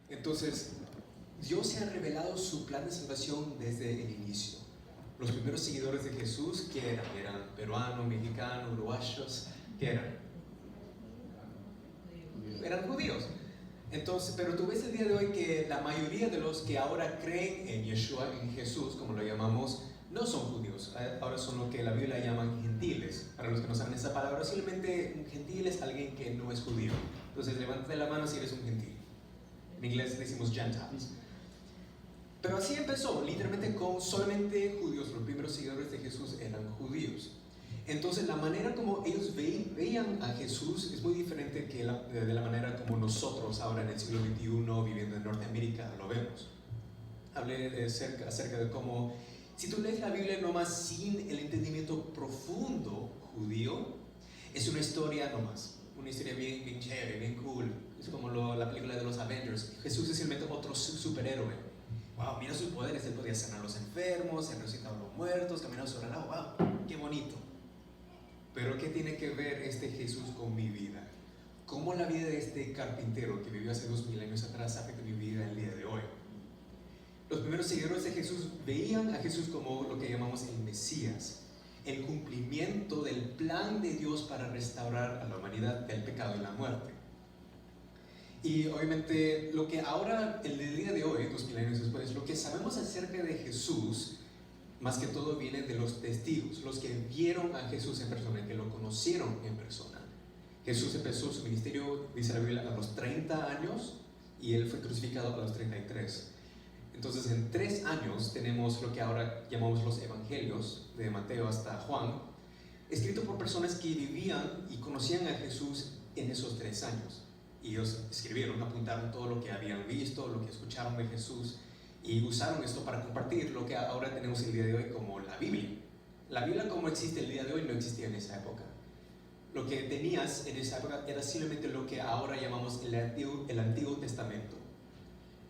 Entonces, Dios se ha revelado su plan de salvación desde el inicio. Los primeros seguidores de Jesús, ¿qué eran? Eran peruanos, mexicanos, uruguayos, ¿qué eran? Eran judíos. Entonces, pero tú ves el día de hoy que la mayoría de los que ahora creen en Yeshua, en Jesús, como lo llamamos, no son judíos. Ahora son lo que la Biblia llaman gentiles. Para los que no saben esa palabra, simplemente un gentil es alguien que no es judío. Entonces, levántate la mano si eres un gentil. En inglés decimos Gentiles. Pero así empezó, literalmente con solamente judíos. Los primeros seguidores de Jesús eran judíos. Entonces la manera como ellos veían a Jesús es muy diferente que de la manera como nosotros ahora en el siglo XXI viviendo en Norteamérica lo vemos. Hablé acerca de cómo si tú lees la Biblia nomás sin el entendimiento profundo judío, es una historia nomás. Una historia bien chévere, bien cool. Es como la película de los Avengers. Jesús es simplemente otro superhéroe. Wow, mira sus poderes, él podía sanar a los enfermos, él resucitaba a los muertos, caminar sobre el agua, wow, qué bonito. Pero ¿qué tiene que ver este Jesús con mi vida? ¿Cómo la vida de este carpintero que vivió hace 2000 años atrás afecta mi vida el día de hoy? Los primeros seguidores de Jesús veían a Jesús como lo que llamamos el Mesías, el cumplimiento del plan de Dios para restaurar a la humanidad del pecado y la muerte. Y obviamente lo que ahora, el día de hoy, 2000 años después, lo que sabemos acerca de Jesús, más que todo viene de los testigos, los que vieron a Jesús en persona, que lo conocieron en persona. Jesús empezó su ministerio, dice la Biblia, a los 30 años y él fue crucificado a los 33. Entonces en 3 años tenemos lo que ahora llamamos los evangelios, de Mateo hasta Juan, escrito por personas que vivían y conocían a Jesús en esos 3 años. Y ellos escribieron, apuntaron todo lo que habían visto, lo que escucharon de Jesús, y usaron esto para compartir lo que ahora tenemos el día de hoy como la Biblia. La Biblia como existe el día de hoy no existía en esa época. Lo que tenías en esa época era simplemente lo que ahora llamamos el Antiguo Testamento.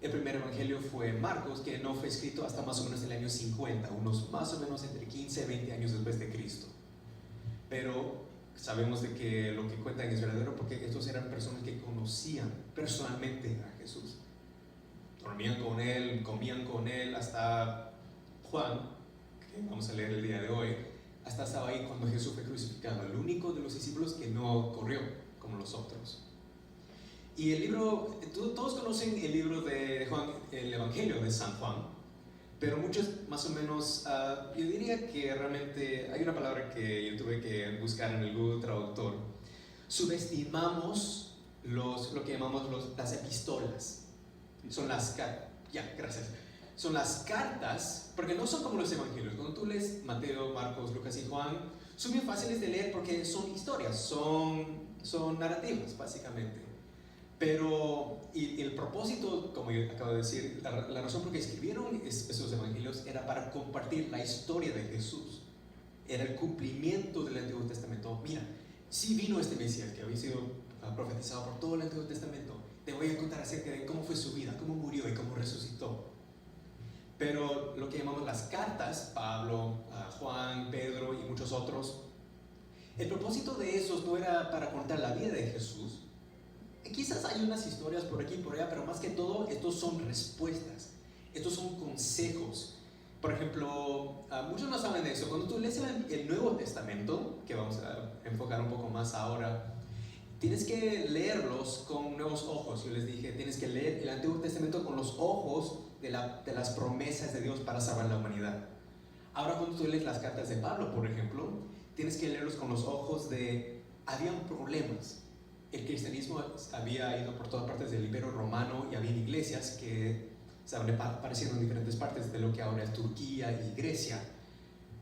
El primer evangelio fue Marcos, que no fue escrito hasta más o menos el año 50, unos más o menos entre 15 y 20 años después de Cristo. Pero sabemos de que lo que cuentan es verdadero porque estos eran personas que conocían personalmente a Jesús. Dormían con él, comían con él, hasta Juan, que vamos a leer el día de hoy, hasta estaba ahí cuando Jesús fue crucificado, el único de los discípulos que no corrió como los otros. Y el libro, todos conocen el libro de Juan, el Evangelio de San Juan, pero muchos más o menos, yo diría que realmente hay una palabra que yo tuve que buscar en el Google Traductor. Subestimamos lo que llamamos las epístolas. Son las cartas, son las cartas, porque no son como los evangelios. Cuando tú lees Mateo, Marcos, Lucas y Juan, son bien fáciles de leer porque son historias, son narrativas básicamente. Pero y el propósito, como yo acabo de decir, la razón por que escribieron esos evangelios era para compartir la historia de Jesús. Era el cumplimiento del Antiguo Testamento. Mira, sí vino este Mesías que había sido profetizado por todo el Antiguo Testamento. Te voy a contar acerca de cómo fue su vida, cómo murió y cómo resucitó. Pero lo que llamamos las cartas, Pablo, Juan, Pedro y muchos otros, el propósito de esos no era para contar la vida de Jesús. Quizás hay unas historias por aquí y por allá, pero más que todo estos son respuestas, estos son consejos. Por ejemplo, muchos no saben de eso. Cuando tú lees el Nuevo Testamento, que vamos a enfocar un poco más ahora, tienes que leerlos con nuevos ojos. Yo les dije, tienes que leer el Antiguo Testamento con los ojos de las promesas de Dios para salvar la humanidad. Ahora cuando tú lees las cartas de Pablo, por ejemplo, tienes que leerlos con los ojos de, habían problemas. El cristianismo había ido por todas partes del Imperio Romano y había iglesias que estaban apareciendo en diferentes partes de lo que ahora es Turquía y Grecia.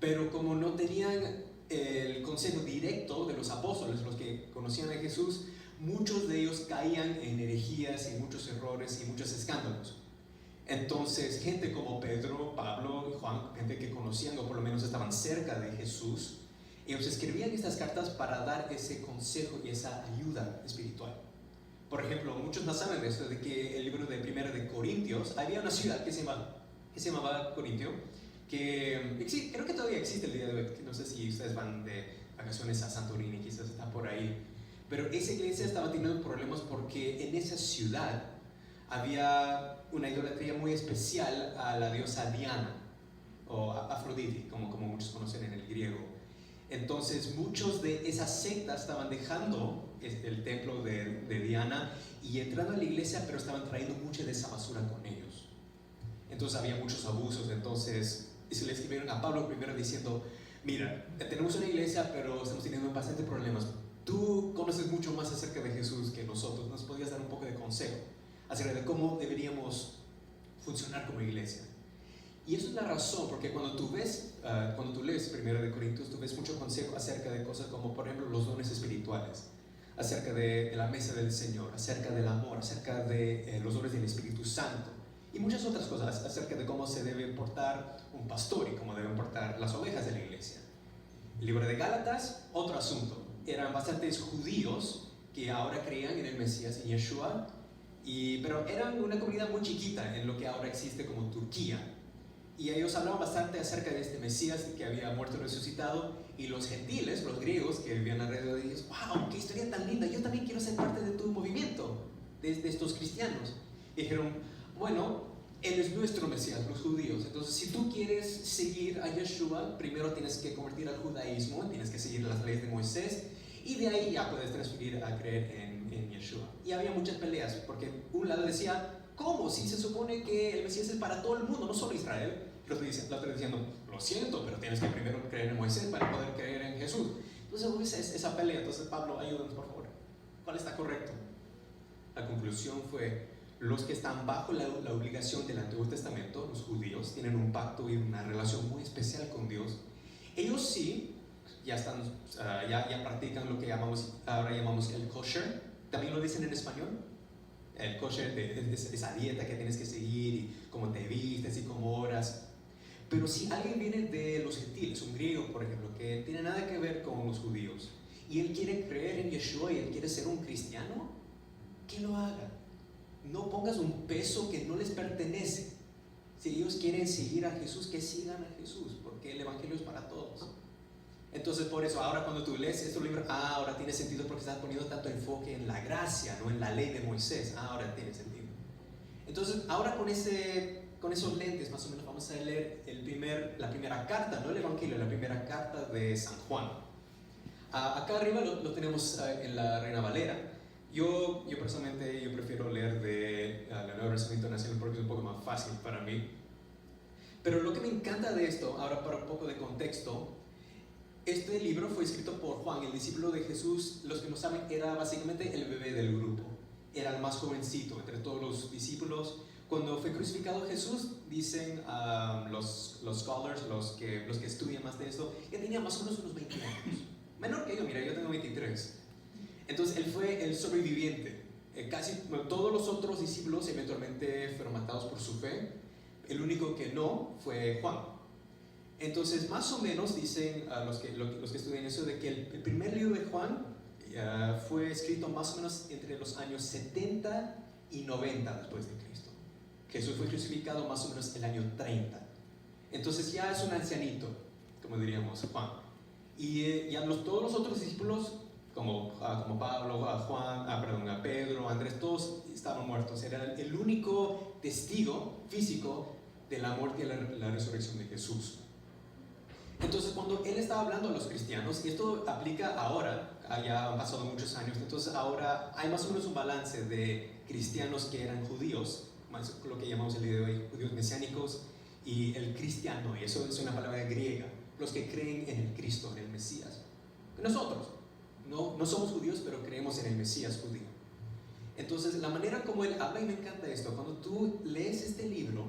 Pero como no tenían el consejo directo de los apóstoles, los que conocían a Jesús, muchos de ellos caían en herejías y muchos errores y muchos escándalos. Entonces, gente como Pedro, Pablo y Juan, gente que conocían o por lo menos estaban cerca de Jesús, ellos escribían estas cartas para dar ese consejo y esa ayuda espiritual. Por ejemplo, muchos no saben de esto, de que el libro de Primera de Corintios, había una ciudad que se llamaba Corintio, que creo que todavía existe el día de hoy. No sé si ustedes van de vacaciones a Santorini, quizás está por ahí. Pero esa iglesia estaba teniendo problemas porque en esa ciudad había una idolatría muy especial a la diosa Diana, o Afrodite, como muchos conocen en el griego. Entonces muchos de esas sectas estaban dejando el templo de Diana y entrando a la iglesia, pero estaban trayendo mucha de esa basura con ellos. Entonces había muchos abusos. Entonces se le escribieron a Pablo primero diciendo: mira, tenemos una iglesia, pero estamos teniendo bastantes problemas. Tú conoces mucho más acerca de Jesús que nosotros. ¿Nos podrías dar un poco de consejo acerca de cómo deberíamos funcionar como iglesia? Y eso es la razón, porque cuando tú lees 1 de Corintios, tú ves mucho consejo acerca de cosas como, por ejemplo, los dones espirituales, acerca de la mesa del Señor, acerca del amor, acerca de los dones del Espíritu Santo, y muchas otras cosas acerca de cómo se debe portar un pastor y cómo deben portar las ovejas de la iglesia. El libro de Gálatas, otro asunto. Eran bastantes judíos que ahora creían en el Mesías, en Yeshua, pero eran una comunidad muy chiquita en lo que ahora existe como Turquía. Y ellos hablaban bastante acerca de este Mesías que había muerto y resucitado, y los gentiles, los griegos que vivían alrededor de ellos: ¡wow! ¡Qué historia tan linda! Yo también quiero ser parte de tu movimiento, de estos cristianos. Y dijeron: bueno, él es nuestro Mesías, los judíos. Entonces, si tú quieres seguir a Yeshua, primero tienes que convertir al judaísmo, tienes que seguir las leyes de Moisés, y de ahí ya puedes transferir a creer en Yeshua. Y había muchas peleas, porque un lado decía: ¿cómo? Si se supone que el Mesías es para todo el mundo, no solo Israel. El otro diciendo: lo siento, pero tienes que primero creer en Moisés para poder creer en Jesús. Entonces hubo esa pelea. Entonces, Pablo, ayúdanos por favor. ¿Cuál está correcto? La conclusión fue: los que están bajo la obligación del Antiguo Testamento, los judíos, tienen un pacto y una relación muy especial con Dios. Ellos sí, ya practican lo que ahora llamamos el kosher. También lo dicen en español. El kosher es esa dieta que tienes que seguir, y cómo te vistes y cómo oras. Pero si alguien viene de los gentiles, un griego por ejemplo, que tiene nada que ver con los judíos, y él quiere creer en Yeshua y él quiere ser un cristiano, que lo haga. No pongas un peso que no les pertenece. Si ellos quieren seguir a Jesús, que sigan a Jesús, porque el evangelio es para todos. Entonces, por eso, ahora cuando tú lees estos libros, ahora tiene sentido, porque estás poniendo tanto enfoque en la gracia, no en la ley de Moisés. Ahora tiene sentido. Entonces, ahora con esos lentes, más o menos, vamos a leer la primera carta, no el evangelio, la primera carta de San Juan. Acá arriba lo tenemos en la Reina Valera. Yo personalmente prefiero leer de la Nueva Versión Internacional porque es un poco más fácil para mí. Pero lo que me encanta de esto, ahora para un poco de contexto, este libro fue escrito por Juan, el discípulo de Jesús. Los que no saben, era básicamente el bebé del grupo. Era el más jovencito entre todos los discípulos. Cuando fue crucificado Jesús, dicen los scholars, los que estudian más de esto, que tenía más o menos unos 20 años. Menor que yo, mira, yo tengo 23. Entonces él fue el sobreviviente. Todos los otros discípulos eventualmente fueron matados por su fe. El único que no fue Juan. Entonces, más o menos dicen los que estudian eso, de que el primer libro de Juan fue escrito más o menos entre los años 70 y 90 después de Cristo. Jesús fue crucificado más o menos el año 30. Entonces ya es un ancianito, como diríamos, Juan. Y todos los otros discípulos, como Pablo, a Pedro, Andrés, todos estaban muertos. Era el único testigo físico de la muerte y la resurrección de Jesús. Entonces, cuando él estaba hablando a los cristianos, y esto aplica ahora, ya han pasado muchos años, entonces ahora hay más o menos un balance de cristianos que eran judíos, más lo que llamamos el día de hoy judíos mesiánicos, y el cristiano, y eso es una palabra griega, los que creen en el Cristo, en el Mesías. Nosotros no somos judíos, pero creemos en el Mesías judío. Entonces, la manera como él habla, y me encanta esto, cuando tú lees este libro,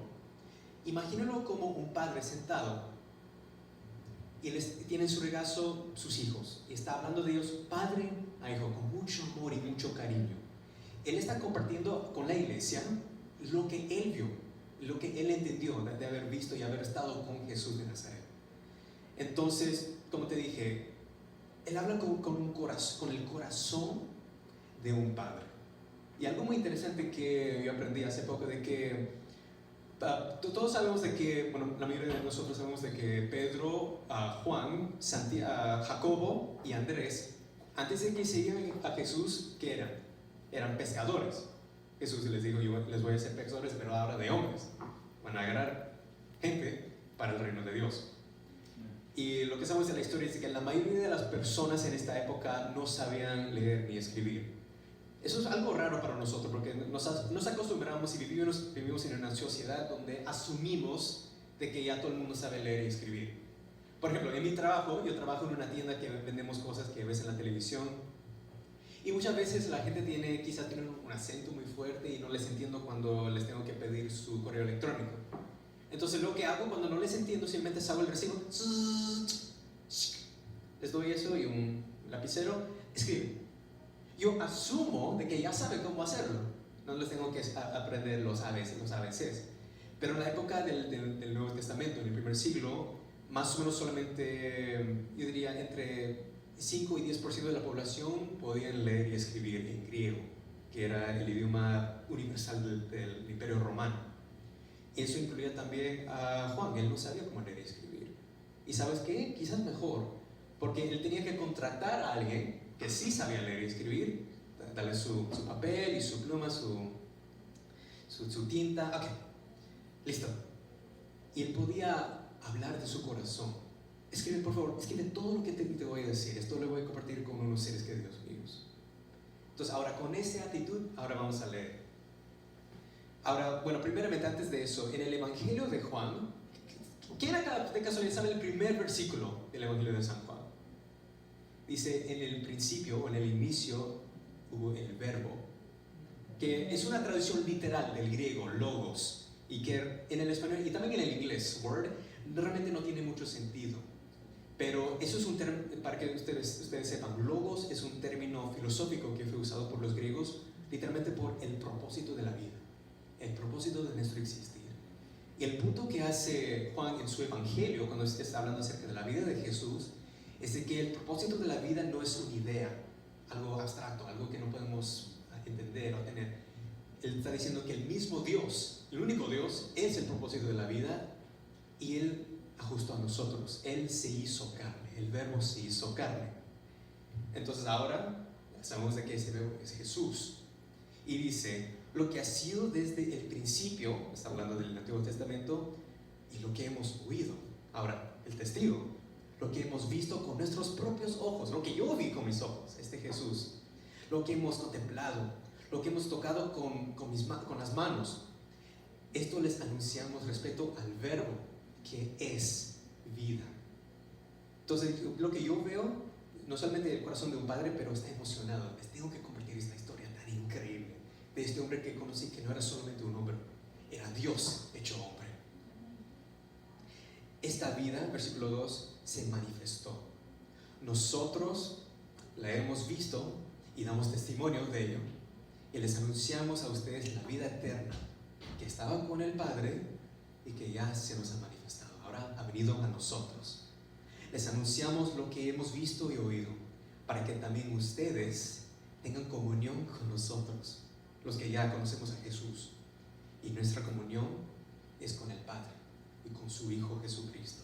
imagínalo como un padre sentado, y tiene en su regazo sus hijos, y está hablando de ellos padre a hijo, con mucho amor y mucho cariño. Él está compartiendo con la iglesia lo que él vio, lo que él entendió de haber visto y haber estado con Jesús de Nazaret. Entonces, como te dije, él habla con el corazón de un padre. Y algo muy interesante que yo aprendí hace poco, de que todos sabemos de que, bueno, la mayoría de nosotros sabemos de que Pedro, Juan, Jacobo y Andrés, antes de que siguieran a Jesús, ¿qué eran? Eran pescadores. Jesús les dijo, yo les voy a hacer pescadores, pero ahora de hombres. Van a agarrar gente para el reino de Dios. Y lo que sabemos de la historia es que la mayoría de las personas en esta época no sabían leer ni escribir. Eso es algo raro para nosotros, porque nos acostumbramos y vivimos en una sociedad donde asumimos de que ya todo el mundo sabe leer y escribir. Por ejemplo, en mi trabajo, yo trabajo en una tienda que vendemos cosas que ves en la televisión, y muchas veces la gente quizás tiene un acento muy fuerte y no les entiendo cuando les tengo que pedir su correo electrónico. Entonces lo que hago cuando no les entiendo, simplemente hago el recibo, les doy eso y un lapicero, escribe. Yo asumo de que ya sabe cómo hacerlo, no les tengo que aprender los ABCs. Pero en la época del Nuevo Testamento, en el primer siglo, más o menos solamente, yo diría, entre 5 y 10% de la población podían leer y escribir en griego, que era el idioma universal del Imperio Romano. Y eso incluía también a Juan. Él no sabía cómo leer y escribir. ¿Y sabes qué? Quizás mejor, porque él tenía que contratar a alguien que sí sabía leer y escribir, darle su papel y su pluma, su tinta. Ok, listo. Y él podía hablar de su corazón. Escribe, por favor, escribe todo lo que te voy a decir. Esto lo voy a compartir con unos seres queridos míos. Entonces, ahora con esa actitud, ahora vamos a leer. Ahora, bueno, primeramente antes de eso, en el Evangelio de Juan, ¿quién acá de casualidad sabe el primer versículo del Evangelio de San Juan? Dice, en el principio o en el inicio hubo el verbo, que es una traducción literal del griego, logos, y que en el español y también en el inglés, word, realmente no tiene mucho sentido. Pero eso es un término, para que ustedes sepan, logos es un término filosófico que fue usado por los griegos literalmente por el propósito de la vida, el propósito de nuestro existir. Y el punto que hace Juan en su evangelio, cuando está hablando acerca de la vida de Jesús, es de que el propósito de la vida no es una idea, algo abstracto, algo que no podemos entender o tener. Él está diciendo que el mismo Dios, el único Dios, es el propósito de la vida, y Él ajustó a nosotros. Él se hizo carne, el verbo se hizo carne. Entonces ahora sabemos de que ese verbo es Jesús. Y dice, lo que ha sido desde el principio, está hablando del Antiguo Testamento, y lo que hemos oído. Ahora, el testigo, lo que hemos visto con nuestros propios ojos, lo que yo vi con mis ojos, Jesús, lo que hemos contemplado, lo que hemos tocado con las manos. Esto les anunciamos respecto al verbo que es vida. Entonces, lo que yo veo, no solamente el corazón de un padre, pero está emocionado. Les tengo que compartir esta historia tan increíble de este hombre que conocí, que no era solamente un hombre, era Dios hecho hombre. Esta vida, versículo 2, se manifestó. Nosotros la hemos visto y damos testimonio de ello, y les anunciamos a ustedes la vida eterna que estaba con el Padre y que ya se nos ha manifestado. Ahora ha venido a nosotros. Les anunciamos lo que hemos visto y oído, para que también ustedes tengan comunión con nosotros, los que ya conocemos a Jesús. Y nuestra comunión es con el Padre y con su Hijo Jesucristo.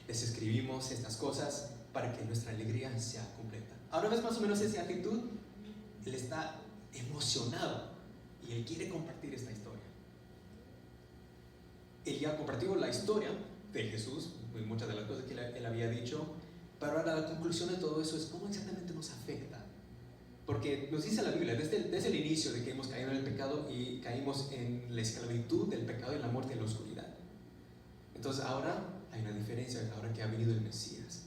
Les escribimos estas cosas para que nuestra alegría sea completa. Ahora ves más o menos esa actitud. Él está emocionado y él quiere compartir esta historia. Él ya compartió la historia de Jesús, muchas de las cosas que él había dicho, pero ahora la conclusión de todo eso es cómo exactamente nos afecta. Porque nos dice la Biblia, desde el inicio de que hemos caído en el pecado y caímos en la esclavitud del pecado y la muerte y la oscuridad. Entonces ahora hay una diferencia, ahora que ha venido el Mesías.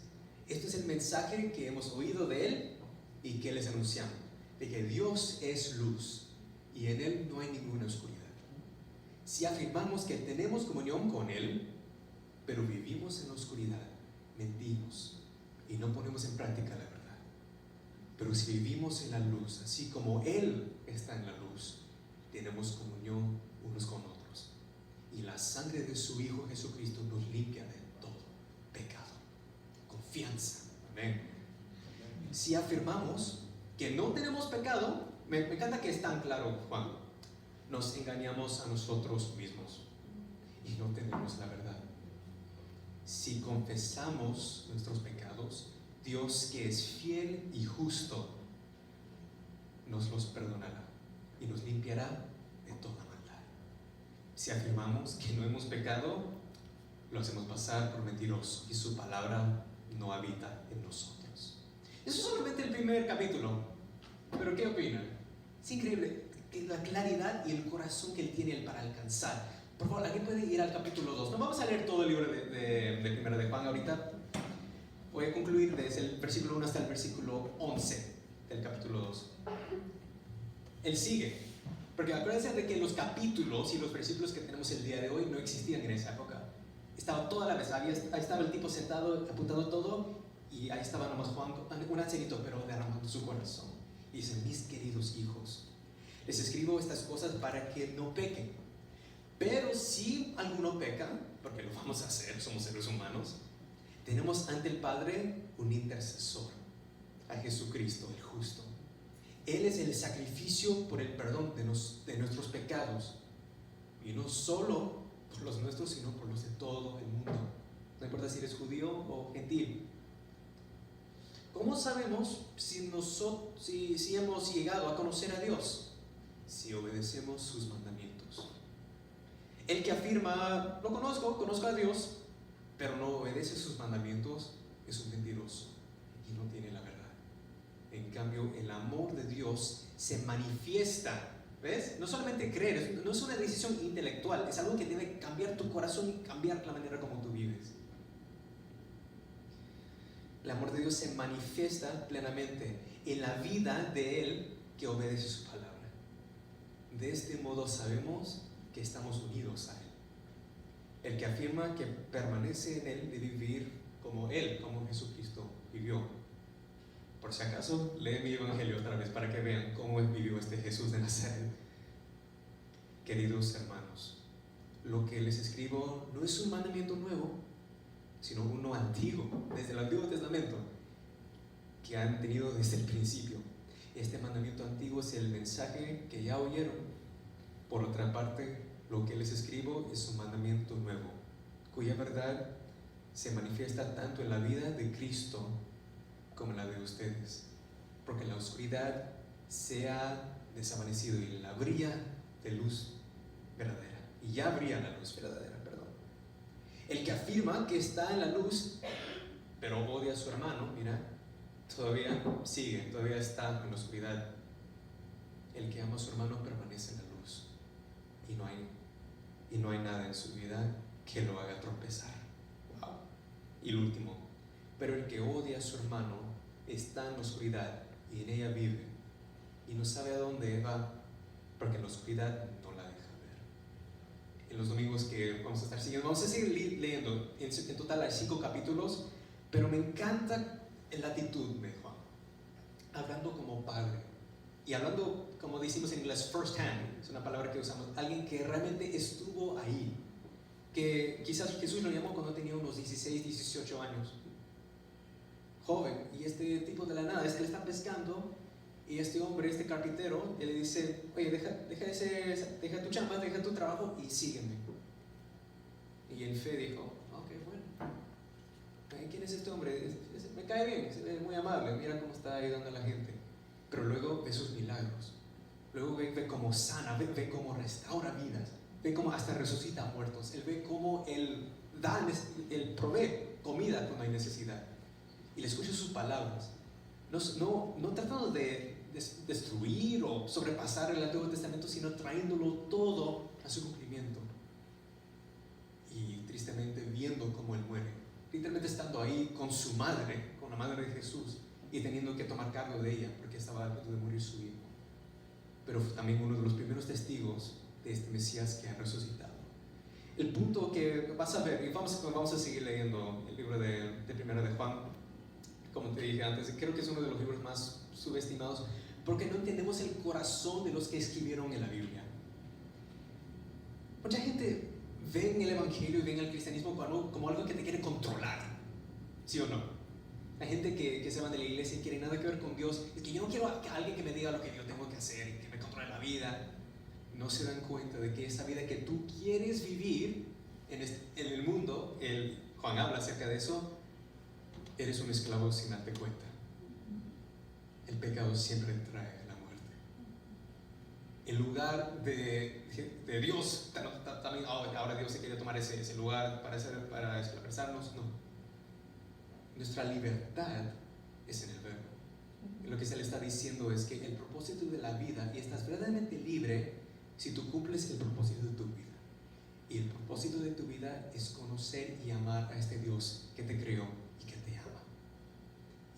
Este es el mensaje que hemos oído de Él y que les anunciamos, de que Dios es luz y en Él no hay ninguna oscuridad. Si afirmamos que tenemos comunión con Él, pero vivimos en la oscuridad, mentimos y no ponemos en práctica la verdad. Pero si vivimos en la luz, así como Él está en la luz, tenemos comunión unos con otros. Y la sangre de su Hijo Jesucristo nos limpia de todo pecado. Confianza. Amén. Si afirmamos que no tenemos pecado, me encanta que es tan claro, Juan, nos engañamos a nosotros mismos y no tenemos la verdad. Si confesamos nuestros pecados, Dios, que es fiel y justo, nos los perdonará y nos limpiará de toda maldad. Si afirmamos que no hemos pecado, lo hacemos pasar por mentiroso y su palabra no habita en nosotros. Eso es solamente el primer capítulo, pero ¿qué opinan? Es increíble la claridad y el corazón que él tiene para alcanzar. Por favor, ¿alguien puede ir al capítulo 2? No vamos a leer todo el libro de Primera de Juan ahorita. Voy a concluir desde el versículo 1 hasta el versículo 11 del capítulo 2. Él sigue, porque acuérdense de que los capítulos y los versículos que tenemos el día de hoy no existían en esa época. Estaba toda la vez, ahí estaba el tipo sentado apuntando todo, y ahí estaba nomás Juan, un ancianito, pero derramando su corazón. Y dice: mis queridos hijos, les escribo estas cosas para que no pequen. Pero si alguno peca, porque lo vamos a hacer, somos seres humanos, tenemos ante el Padre un intercesor, a Jesucristo el justo. Él es el sacrificio por el perdón de nuestros pecados, y no solo por los nuestros, sino por los de todo el mundo. No importa si eres judío o gentil. ¿Cómo sabemos si hemos llegado a conocer a Dios? Si obedecemos sus mandamientos. El que afirma: lo conozco a Dios, pero no obedece sus mandamientos, es un mentiroso y no tiene la verdad. En cambio, el amor de Dios se manifiesta. ¿Ves? No solamente creer, no es una decisión intelectual, es algo que debe cambiar tu corazón y cambiar la manera como tú vives. El amor de Dios se manifiesta plenamente en la vida de Él que obedece su palabra. De este modo sabemos que estamos unidos a Él. El que afirma que permanece en Él debe vivir como Él, como Jesucristo vivió. Por si acaso, lee mi evangelio otra vez para que vean cómo vivió este Jesús de Nazaret. Queridos hermanos, lo que les escribo no es un mandamiento nuevo, sino uno antiguo, desde el Antiguo Testamento, que han tenido desde el principio. Este mandamiento antiguo es el mensaje que ya oyeron. Por otra parte, lo que les escribo es un mandamiento nuevo, cuya verdad se manifiesta tanto en la vida de Cristo como en la de ustedes, porque la oscuridad se ha desvanecido y la brilla de luz verdadera, y ya brilla la luz verdadera, perdón. El que afirma que está en la luz, pero odia a su hermano, mira, todavía está en la oscuridad. El que ama a su hermano permanece en la luz, y no hay nada en su vida que lo haga tropezar. Wow. Y el último: pero el que odia a su hermano está en la oscuridad y en ella vive, y no sabe a dónde va, porque en la oscuridad no la deja ver. En los domingos que vamos a estar siguiendo, vamos a seguir leyendo. En total hay 5 capítulos, pero me encanta la actitud de Juan, hablando como padre, y hablando, como decimos en inglés, first hand, es una palabra que usamos, alguien que realmente estuvo ahí, que quizás Jesús lo llamó cuando tenía unos 16, 18 años, joven, y este tipo de la nada, él está pescando, y este hombre, este carpintero, él le dice: oye, deja tu chamba, deja tu trabajo y sígueme. Y en fe dijo: ok, bueno, ¿quién es este hombre? Me cae bien, es muy amable, mira cómo está ayudando a la gente. Pero luego ve sus milagros, luego ve cómo sana, ve cómo restaura vidas, ve cómo hasta resucita a muertos, él ve cómo él provee comida cuando hay necesidad. Y le escucha sus palabras, no tratando de destruir o sobrepasar el Antiguo Testamento, sino trayéndolo todo a su cumplimiento. Y tristemente viendo cómo él muere, literalmente estando ahí con su madre, con la madre de Jesús, y teniendo que tomar cargo de ella porque estaba a punto de morir su hijo. Pero fue también uno de los primeros testigos de este Mesías que ha resucitado. El punto que vas a ver, y vamos a seguir leyendo el libro de Primera de Juan, como te dije antes, creo que es uno de los libros más subestimados, porque no entendemos el corazón de los que escribieron en la Biblia. Mucha gente ve en el Evangelio y ve en el cristianismo como algo que te quiere controlar, ¿sí o no? Hay gente que se va de la iglesia y quiere nada que ver con Dios. Es que yo no quiero a alguien que me diga lo que yo tengo que hacer y que me controle la vida. No se dan cuenta de que esa vida que tú quieres vivir en el mundo, Juan habla acerca de eso, eres un esclavo sin darte cuenta. El pecado siempre trae la muerte. en lugar de Dios, también ahora Dios se quiere tomar ese lugar para expresarnos, no. Nuestra libertad es en el verbo. Lo que se le está diciendo es que el propósito de la vida, y estás verdaderamente libre si tú cumples el propósito de tu vida. Y el propósito de tu vida es conocer y amar a este Dios que te creó y que te ama.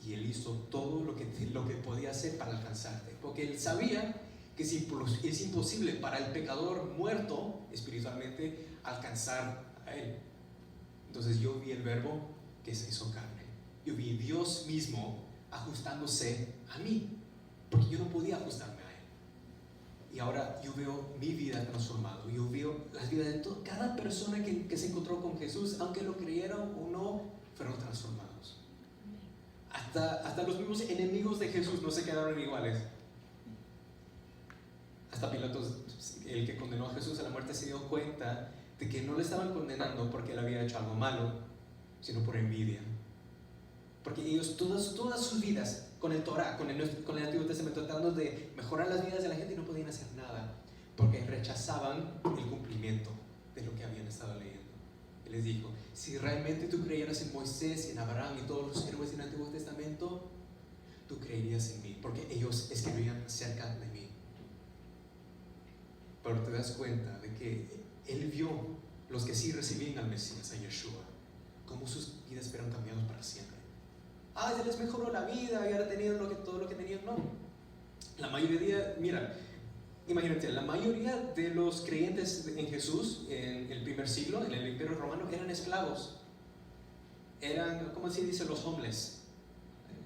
Y Él hizo todo lo que podía hacer para alcanzarte, porque Él sabía que es imposible para el pecador muerto espiritualmente alcanzar a Él. Entonces yo vi el verbo que se hizo carne. Yo vi Dios mismo ajustándose a mí, porque yo no podía ajustarme a Él. Y ahora yo veo mi vida transformada. Yo veo las vidas de cada persona que se encontró con Jesús, aunque lo creyeron o no, fueron transformados. Hasta los mismos enemigos de Jesús no se quedaron iguales. Hasta Pilatos, el que condenó a Jesús a la muerte, se dio cuenta de que no le estaban condenando porque él había hecho algo malo, sino por envidia. Porque ellos todas sus vidas con el Torah, con el Antiguo Testamento, tratando de mejorar las vidas de la gente, y no podían hacer nada porque rechazaban el cumplimiento de lo que habían estado leyendo. Él les dijo: si realmente tú creyeras en Moisés, en Abraham y todos los héroes del Antiguo Testamento, tú creerías en mí, porque ellos escribían cerca de mí. Pero te das cuenta de que Él vio los que sí recibían al Mesías, a Yeshua, cómo sus vidas fueron cambiadas para siempre. Se les mejoró la vida y ahora tenían todo lo que tenían. No, la mayoría, imagínate, la mayoría de los creyentes en Jesús en el primer siglo, en el Imperio Romano, eran esclavos. Eran, ¿cómo se dice? Los homeless.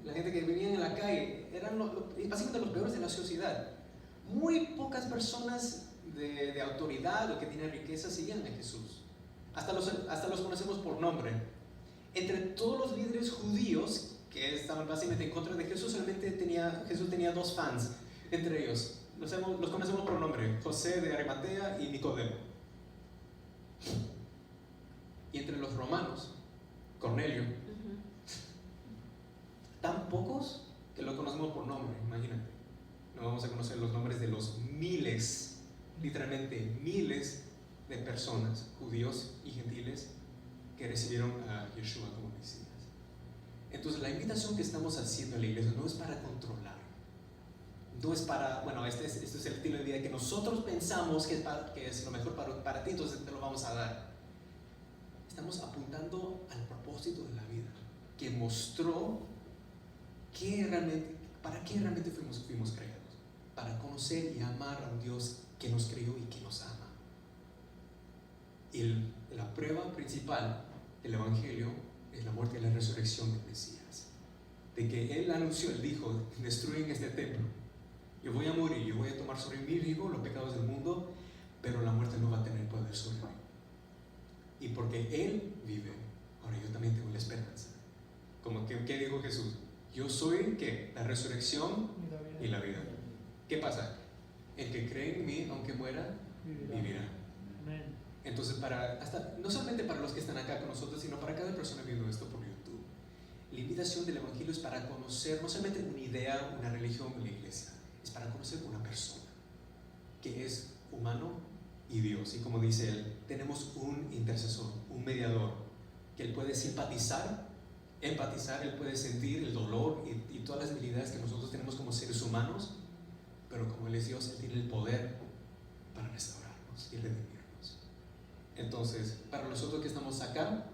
La gente que vivía en la calle, eran básicamente los peores de la sociedad. Muy pocas personas de autoridad o que tienen riqueza seguían a Jesús. Hasta los conocemos por nombre. Entre todos los líderes judíos que estaban básicamente en contra de Jesús, Jesús tenía dos fans entre ellos. Los conocemos por nombre: José de Arimatea y Nicodemo. Y entre los romanos, Cornelio. Tan pocos que lo conocemos por nombre, imagínate. No vamos a conocer los nombres de los miles, literalmente miles de personas, judíos y gentiles, que recibieron a Yeshua como Mesías. Entonces la invitación que estamos haciendo en la iglesia no es para controlar, no es para, este es el estilo de vida que nosotros pensamos que es lo mejor para ti, entonces te lo vamos a dar. Estamos apuntando al propósito de la vida, que mostró para qué realmente fuimos creados, para conocer y amar a un Dios que nos creó y que nos ama. Y la prueba principal del Evangelio es la muerte y la resurrección del Mesías. De que Él anunció, Él dijo: destruyen este templo, yo voy a morir, yo voy a tomar sobre mí mismo los pecados del mundo, pero la muerte no va a tener poder sobre mí. Y porque Él vive, ahora yo también tengo la esperanza. Como que, ¿qué dijo Jesús? Yo soy, ¿qué? La resurrección y la vida. ¿Qué pasa? El que cree en mí, aunque muera, vivirá. Entonces, no solamente para los que están acá con nosotros, sino para cada persona viendo esto por YouTube, la invitación del Evangelio es para conocer no solamente una idea, una religión, una iglesia, es para conocer una persona que es humano y Dios. Y como dice Él, tenemos un intercesor, un mediador, que Él puede simpatizar, empatizar, Él puede sentir el dolor y todas las debilidades que nosotros tenemos como seres humanos, pero como Él es Dios, Él tiene el poder para restaurarnos y redimirnos. Entonces, para nosotros que estamos acá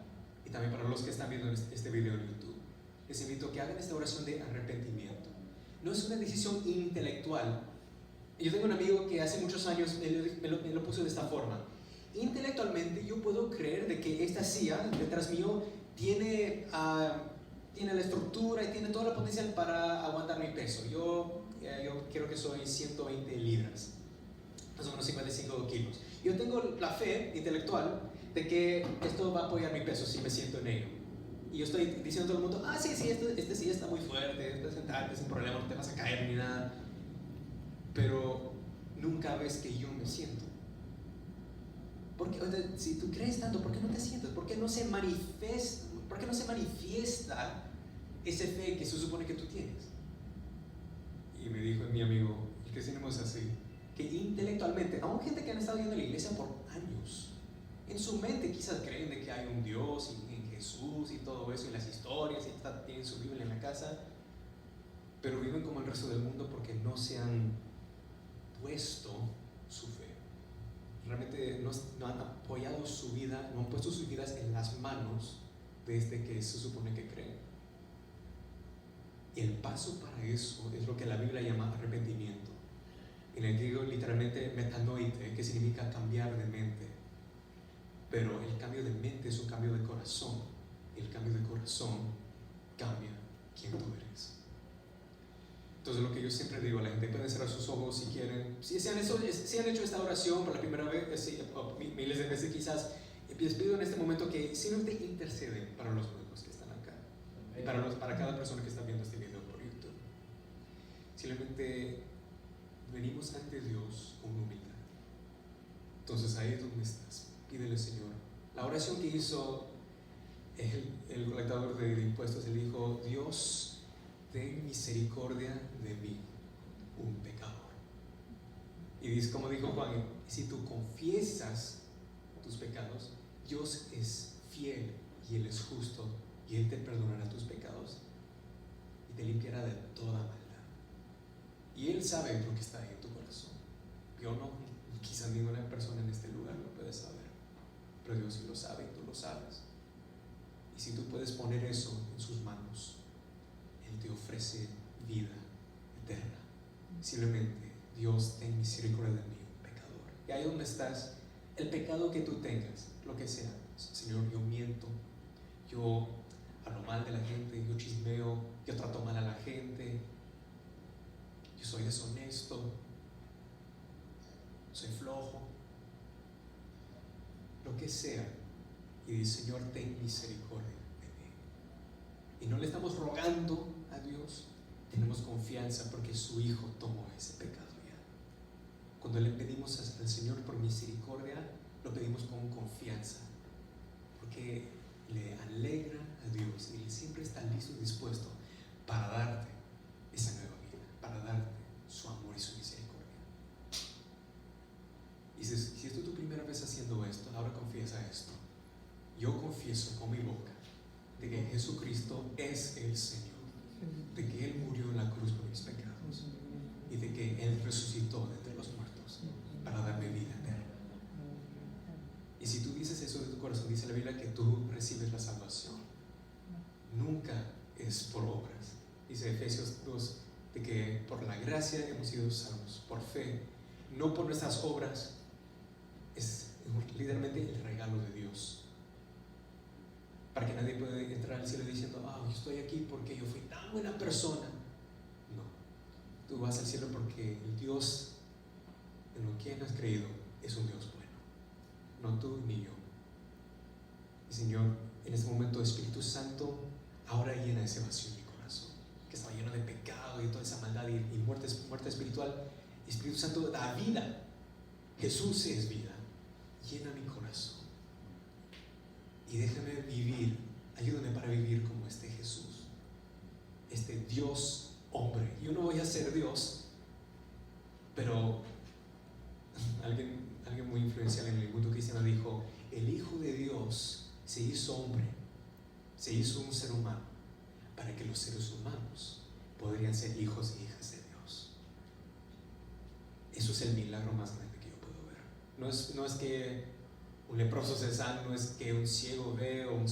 y también para los que están viendo este video en YouTube, les invito a que hagan esta oración de arrepentimiento. No es una decisión intelectual. Yo tengo un amigo que hace muchos años me lo puso de esta forma: intelectualmente yo puedo creer de que esta silla detrás mío tiene la estructura y tiene todo el potencial para aguantar mi peso. Yo creo que soy 120 libras, más o menos 55 kilos. Yo tengo la fe intelectual de que esto va a apoyar mi peso si me siento en ello. Y yo estoy diciendo a todo el mundo: sí, este sí está muy fuerte, puedes sentarte sin problema, no te vas a caer ni nada. Pero nunca ves que yo me siento. Porque si tú crees tanto, ¿por qué no te sientas? ¿Por qué no se manifiesta esa fe que se supone que tú tienes? Y me dijo mi amigo: el cristianismo es así, que intelectualmente literalmente, aún gente que han estado yendo a la iglesia por años, en su mente quizás creen de que hay un Dios y en Jesús y todo eso, y las historias, y tienen su Biblia en la casa, pero viven como el resto del mundo porque no se han puesto su fe. Realmente no han apoyado su vida, no han puesto sus vidas en las manos desde que se supone que creen. Y el paso para eso es lo que la Biblia llama arrepentimiento. En el griego literalmente metanoite, que significa cambiar de mente. Pero el cambio de mente es un cambio de corazón. Y el cambio de corazón cambia quién tú eres. Entonces lo que yo siempre digo a la gente, pueden cerrar sus ojos si quieren. Si han hecho esta oración por la primera vez, o miles de veces quizás, les pido en este momento que simplemente interceden para los nuevos que están acá. Y para cada persona que está viendo este video por YouTube. Simplemente venimos ante Dios con humildad. Entonces ahí es donde estás. Pídele, Señor. La oración que hizo el colectador de impuestos, él dijo: Dios, ten misericordia de mí, un pecador. Y dice, como dijo Juan, si tú confiesas tus pecados, Dios es fiel y Él es justo, y Él te perdonará tus pecados y te limpiará de toda maldad. Y Él sabe lo que está ahí en tu corazón. Yo no, quizás ninguna persona en este lugar lo puede saber, pero Dios sí lo sabe y tú lo sabes. Y si tú puedes poner eso en sus manos, Él te ofrece vida eterna. Simplemente, Dios, ten misericordia de mí, un pecador. Y ahí donde estás, el pecado que tú tengas, lo que sea, Señor, yo miento, yo hablo mal de la gente, yo chismeo, yo trato mal a la gente, yo soy deshonesto, soy flojo, lo que sea. Y dice, Señor, ten misericordia de mí. Y no le estamos rogando a Dios, tenemos confianza porque su Hijo tomó ese pecado ya. Cuando le pedimos al Señor por misericordia, lo pedimos con confianza, porque le alegra a Dios y Él siempre está listo y dispuesto para darte esa nueva vida, para darte su amor y su misericordia. Y si esto es tu primera vez haciendo esto, ahora confiesa esto: yo confieso con mi boca de que Jesucristo es el Señor, de que Él murió en la cruz por mis pecados y de que Él resucitó de entre los muertos para darme vida eterna. Y si tú dices eso de tu corazón, dice la Biblia que tú recibes la salvación. Nunca es por obras. Dice Efesios 2 de que por la gracia hemos sido salvos, por fe, no por nuestras obras. Es literalmente el regalo de Dios, para que nadie pueda entrar al cielo diciendo: yo estoy aquí porque yo fui tan buena persona. No, tú vas al cielo porque el Dios en lo que has creído es un Dios bueno, no tú ni yo. Y Señor, en este momento, Espíritu Santo, ahora llena ese vacío en mi corazón, que estaba lleno de pecado y toda esa maldad y muerte espiritual. Espíritu Santo, da vida. Jesús es vida. Llena mi corazón y déjame vivir, ayúdame para vivir como este Jesús, este Dios hombre. Yo no voy a ser Dios, pero alguien muy influencial en el mundo cristiano dijo: el Hijo de Dios se hizo hombre, se hizo un ser humano, para que los seres humanos podrían ser hijos e hijas de Dios. Eso es el milagro más grande que yo puedo ver. No es que un leproso se sana, no es que un ciego ve o un